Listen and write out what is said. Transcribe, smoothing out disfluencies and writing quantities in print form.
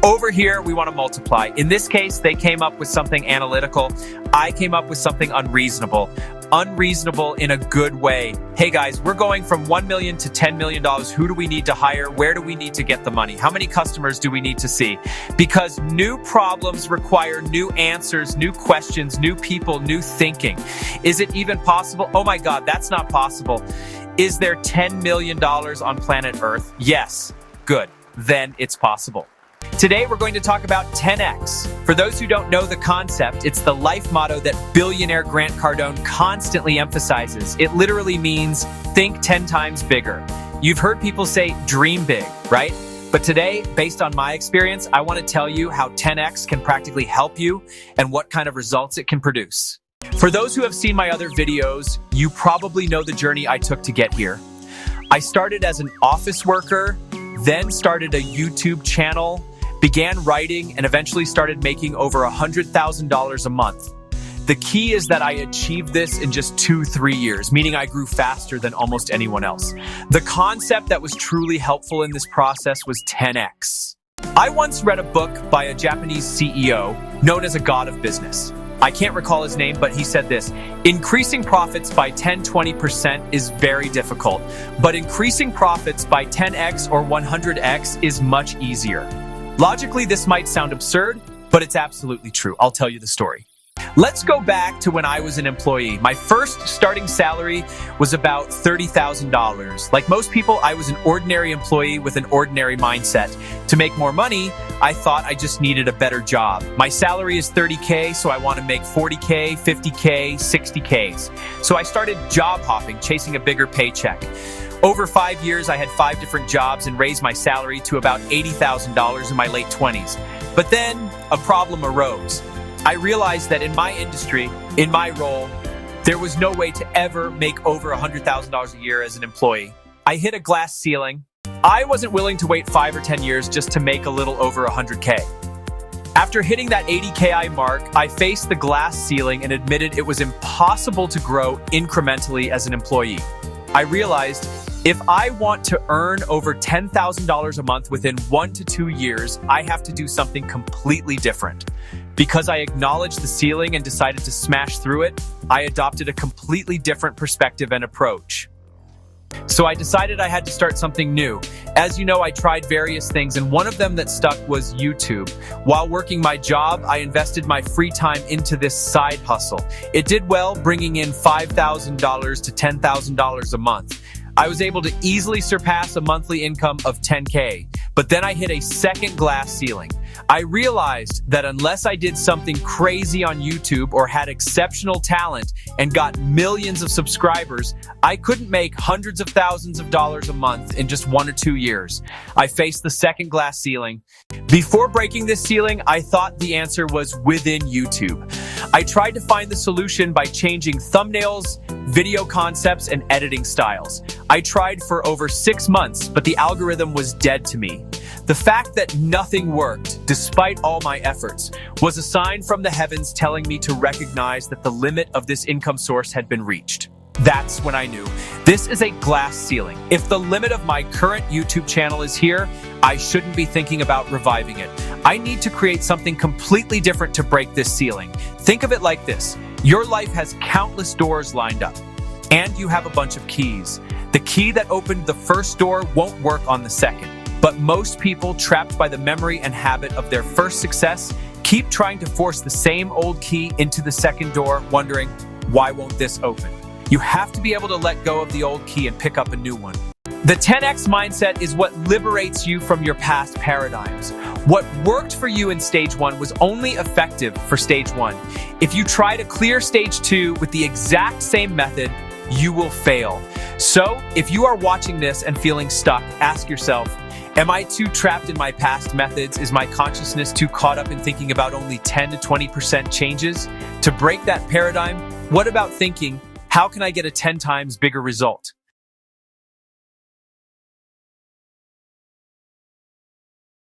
Over here, we want to multiply. In this case, they came up with something analytical. I came up with something unreasonable. Unreasonable in a good way. Hey guys, we're going from $1 million to $10 million. Who do we need to hire? Where do we need to get the money? How many customers do we need to see? Because new problems require new answers, new questions, new people, new thinking. Is it even possible? Oh my God, that's not possible. Is there $10 million on planet Earth? Yes. Good. Then it's possible. Today, we're going to talk about 10X. For those who don't know the concept, it's the life motto that billionaire Grant Cardone constantly emphasizes. It literally means think 10 times bigger. You've heard people say dream big, right? But today, based on my experience, I want to tell you how 10X can practically help you and what kind of results it can produce. For those who have seen my other videos, you probably know the journey I took to get here. I started as an office worker, then started a YouTube channel, began writing, and eventually started making over $100,000 a month. The key is that I achieved this in just 2-3 years, meaning I grew faster than almost anyone else. The concept that was truly helpful in this process was 10X. I once read a book by a Japanese CEO known as a god of business. I can't recall his name, but he said this: increasing profits by 10-20% is very difficult, but increasing profits by 10X or 100X is much easier. Logically, this might sound absurd, but it's absolutely true. I'll tell you the story. Let's go back to when I was an employee. My first starting salary was about $30,000. Like most people, I was an ordinary employee with an ordinary mindset. To make more money, I thought I just needed a better job. My salary is $30K, so I want to make $40K, $50K, $60Ks. So I started job hopping, chasing a bigger paycheck. Over 5 years, I had 5 different jobs and raised my salary to about $80,000 in my late 20s. But then a problem arose. I realized that in my industry, in my role, there was no way to ever make over $100,000 a year as an employee. I hit a glass ceiling. I wasn't willing to wait 5 or 10 years just to make a little over 100K. After hitting that 80K mark, I faced the glass ceiling and admitted it was impossible to grow incrementally as an employee. I realized if I want to earn over $10,000 a month within 1 to 2 years, I have to do something completely different. Because I acknowledged the ceiling and decided to smash through it, I adopted a completely different perspective and approach. So I decided I had to start something new. As you know, I tried various things, and one of them that stuck was YouTube. While working my job, I invested my free time into this side hustle. It did well, bringing in $5,000 to $10,000 a month. I was able to easily surpass a monthly income of $10K, but then I hit a second glass ceiling. I realized that unless I did something crazy on YouTube or had exceptional talent and got millions of subscribers, I couldn't make hundreds of thousands of dollars a month in just 1 or 2 years. I faced the second glass ceiling. Before breaking this ceiling, I thought the answer was within YouTube. I tried to find the solution by changing thumbnails, video concepts, and editing styles. I tried for over 6 months, but the algorithm was dead to me. The fact that nothing worked, despite all my efforts, was a sign from the heavens telling me to recognize that the limit of this income source had been reached. That's when I knew. This is a glass ceiling. If the limit of my current YouTube channel is here, I shouldn't be thinking about reviving it. I need to create something completely different to break this ceiling. Think of it like this. Your life has countless doors lined up, and you have a bunch of keys. The key that opened the first door won't work on the second. But most people, trapped by the memory and habit of their first success, keep trying to force the same old key into the second door, wondering, why won't this open? You have to be able to let go of the old key and pick up a new one. The 10X mindset is what liberates you from your past paradigms. What worked for you in stage 1 was only effective for stage 1. If you try to clear stage 2 with the exact same method, you will fail. So, if you are watching this and feeling stuck, ask yourself, am I too trapped in my past methods? Is my consciousness too caught up in thinking about only 10 to 20% changes? To break that paradigm, what about thinking, how can I get a 10 times bigger result?